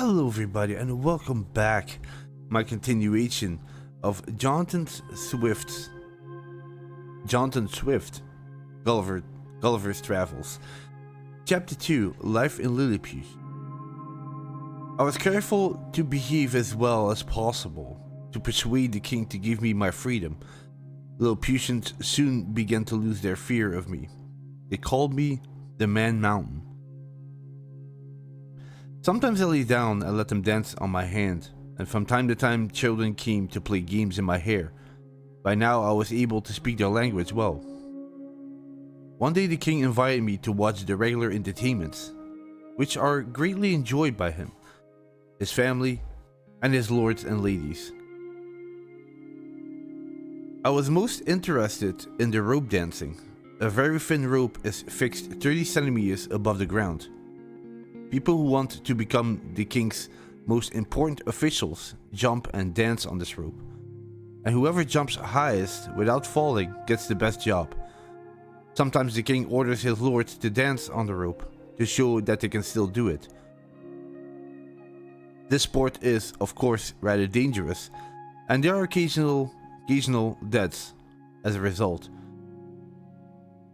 Hello everybody and welcome back. My continuation of Jonathan Swift, Gulliver's Travels. Chapter 2, Life in Lilliput. I was careful to behave as well as possible, to persuade the king to give me my freedom. Lilliputians soon began to lose their fear of me. They called me the Man Mountain. Sometimes I lay down and let them dance on my hand, and from time to time children came to play games in my hair. By now I was able to speak their language well. One day the king invited me to watch the regular entertainments, which are greatly enjoyed by him, his family, and his lords and ladies. I was most interested in the rope dancing. A very thin rope is fixed 30 centimeters above the ground. People who want to become the king's most important officials jump and dance on this rope, and whoever jumps highest without falling gets the best job. Sometimes the king orders his lords to dance on the rope to show that they can still do it. This sport is, of course, rather dangerous, and there are occasional deaths as a result.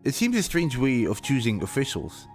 It seems a strange way of choosing officials.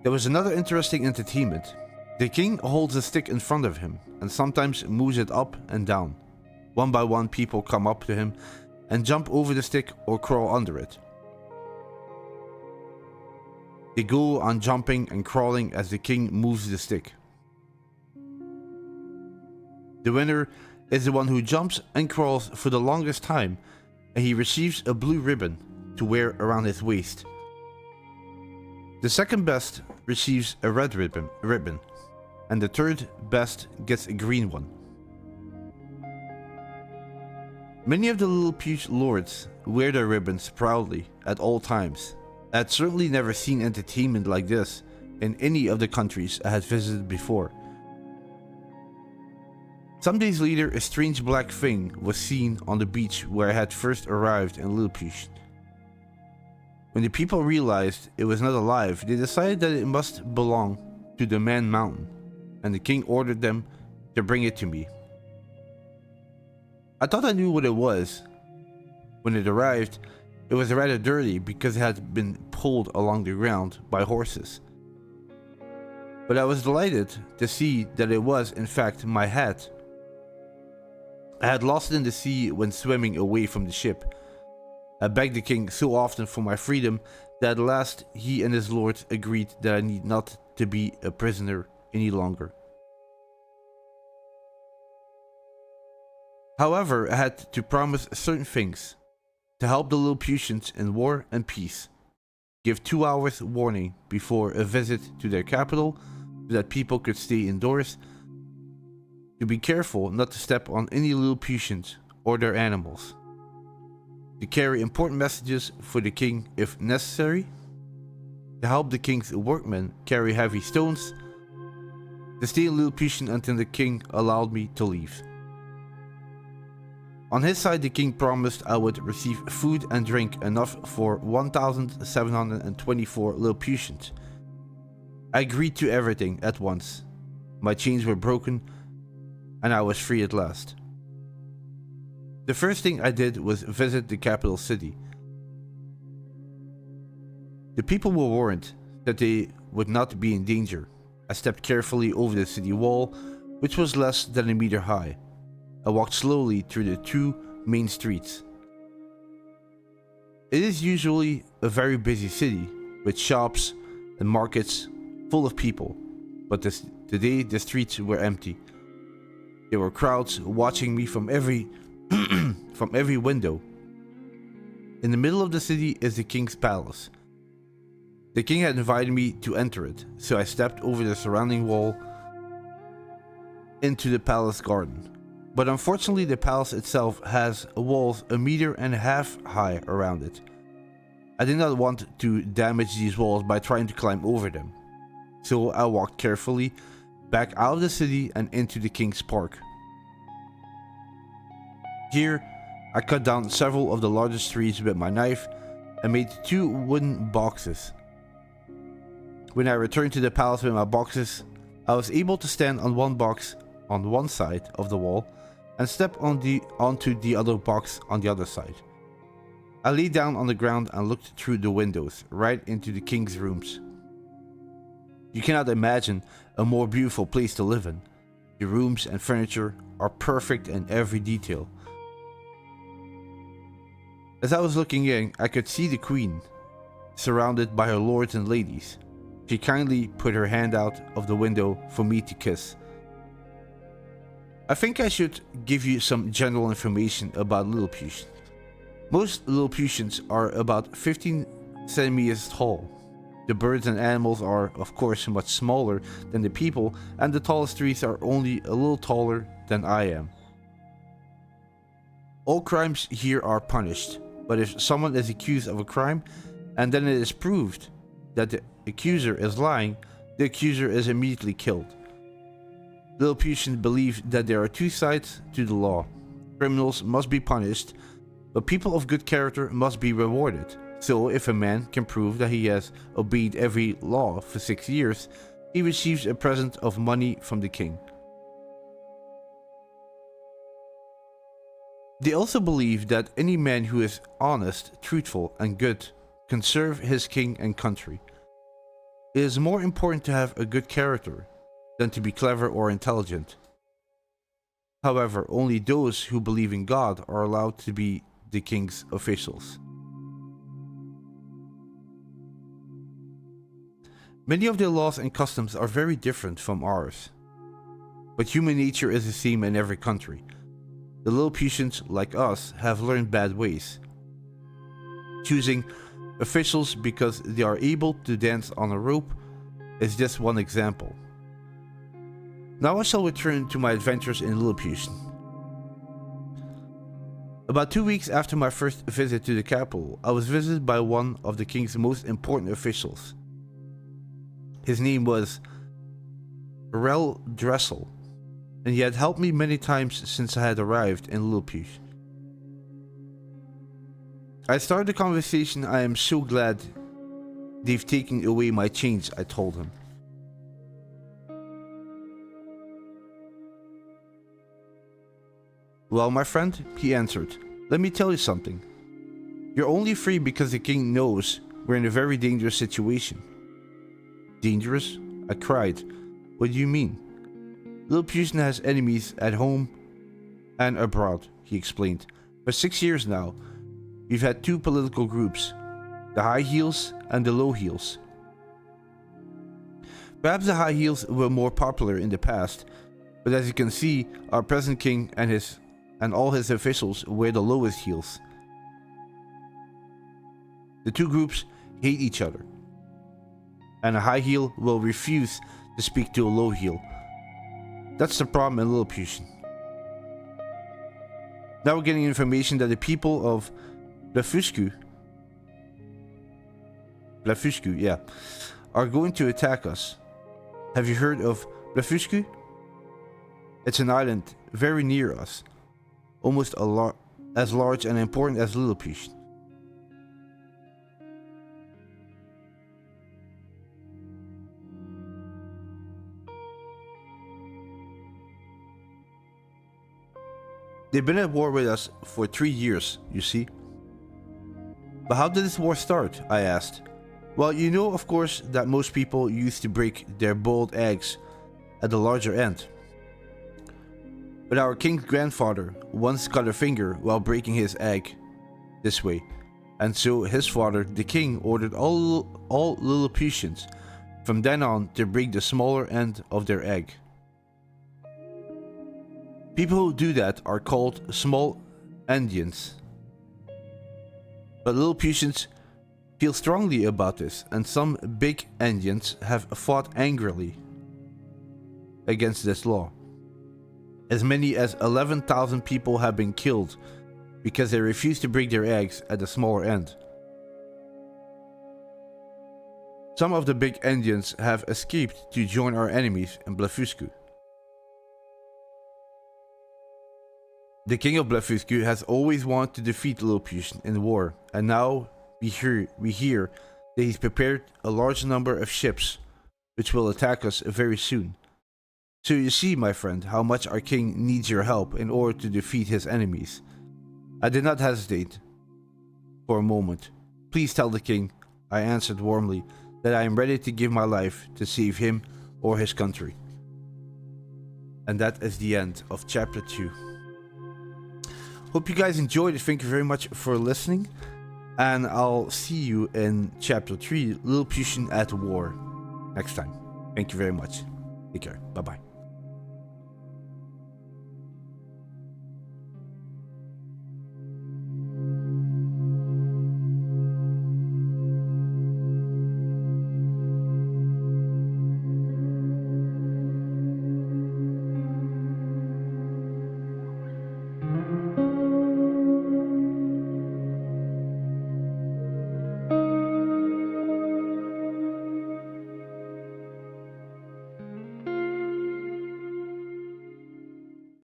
There was another interesting entertainment. The king holds a stick in front of him and sometimes moves it up and down. One by one people come up to him and jump over the stick or crawl under it. They go on jumping and crawling as the king moves the stick. The winner is the one who jumps and crawls for the longest time, and he receives a blue ribbon to wear around his waist. The second best receives a red ribbon, and the third best gets a green one. Many of the Lilliput lords wear their ribbons proudly at all times. I had certainly never seen entertainment like this in any of the countries I had visited before. Some days later, a strange black thing was seen on the beach where I had first arrived in Lilliput. When the people realized it was not alive, they decided that it must belong to the Man Mountain, and the king ordered them to bring it to me. I thought I knew what it was. When it arrived, it was rather dirty because it had been pulled along the ground by horses. But I was delighted to see that it was, in fact, my hat. I had lost it in the sea when swimming away from the ship. I begged the king so often for my freedom that at last he and his lords agreed that I need not to be a prisoner any longer. However, I had to promise certain things: to help the Lilliputians in war and peace, give 2 hours warning before a visit to their capital so that people could stay indoors, to be careful not to step on any Lilliputians or their animals, to carry important messages for the king if necessary, to help the king's workmen carry heavy stones, to stay in Lilliput until the king allowed me to leave. On his side, the king promised I would receive food and drink enough for 1,724 Lilliputians. I agreed to everything at once. My chains were broken and I was free at last. The first thing I did was visit the capital city. The people were warned that they would not be in danger. I stepped carefully over the city wall, which was less than a meter high. I walked slowly through the 2 main streets. It is usually a very busy city, with shops and markets full of people, but today the streets were empty. There were crowds watching me from every window. In the middle of the city is the king's palace. The king had invited me to enter it, so I stepped over the surrounding wall into the palace garden. But unfortunately, the palace itself has walls 1.5 meters high around it. I did not want to damage these walls by trying to climb over them, so I walked carefully back out of the city and into the king's park. Here, I cut down several of the largest trees with my knife and made 2 wooden boxes. When I returned to the palace with my boxes, I was able to stand on one box on one side of the wall and step onto the other box on the other side. I lay down on the ground and looked through the windows right into the king's rooms. You cannot imagine a more beautiful place to live in. The rooms and furniture are perfect in every detail. As I was looking in, I could see the queen, surrounded by her lords and ladies. She kindly put her hand out of the window for me to kiss. I think I should give you some general information about Lilliputians. Most Lilliputians are about 15 centimeters tall. The birds and animals are, of course, much smaller than the people, and the tallest trees are only a little taller than I am. All crimes here are punished, but if someone is accused of a crime, and then it is proved that the accuser is lying, the accuser is immediately killed. Lilliputians believe that there are two sides to the law. Criminals must be punished, but people of good character must be rewarded. So if a man can prove that he has obeyed every law for 6 years, he receives a present of money from the king. They also believe that any man who is honest, truthful, and good can serve his king and country. It is more important to have a good character than to be clever or intelligent. However, only those who believe in God are allowed to be the king's officials. Many of their laws and customs are very different from ours, but human nature is the same in every country. The Lilliputians, like us, have learned bad ways. Choosing officials because they are able to dance on a rope is just one example. Now I shall return to my adventures in Lilliputian. About 2 weeks after my first visit to the capital, I was visited by one of the king's most important officials. His name was Rel Dressel, and he had helped me many times since I had arrived in Lilliput. I started the conversation. I am so glad they've taken away my chains, I told him. Well, my friend, he answered, let me tell you something. You're only free because the king knows we're in a very dangerous situation. Dangerous? I cried. What do you mean? Lilliputian has enemies at home and abroad, he explained. For 6 years now, we've had two political groups, the high heels and the low heels. Perhaps the high heels were more popular in the past, but as you can see, our present king and all his officials wear the lowest heels. The two groups hate each other, and a high heel will refuse to speak to a low heel. That's the problem in Lilliputian. Now we're getting information that the people of Blefuscu, are going to attack us. Have you heard of Blefuscu? It's an island very near us, almost as large and important as Lilliput. They've been at war with us for 3 years, you see. But how did this war start? I asked. Well, you know, of course, that most people used to break their boiled eggs at the larger end. But our king's grandfather once cut a finger while breaking his egg this way, and so his father, the king, ordered all Lilliputians from then on to break the smaller end of their egg. People who do that are called small Indians. But Lilliputians feel strongly about this, and some big Indians have fought angrily against this law. As many as 11,000 people have been killed because they refuse to break their eggs at the smaller end. Some of the big Indians have escaped to join our enemies in Blefuscu. The king of Blefuscu has always wanted to defeat Lilliputian in war, and now we hear that he's prepared a large number of ships which will attack us very soon. So you see, my friend, how much our king needs your help in order to defeat his enemies. I did not hesitate for a moment. Please tell the king, I answered warmly, that I am ready to give my life to save him or his country. And that is the end of chapter 2. Hope you guys enjoyed it. Thank you very much for listening. And I'll see you in chapter 3, Lilliputian at War, next time. Thank you very much. Take care. Bye-bye.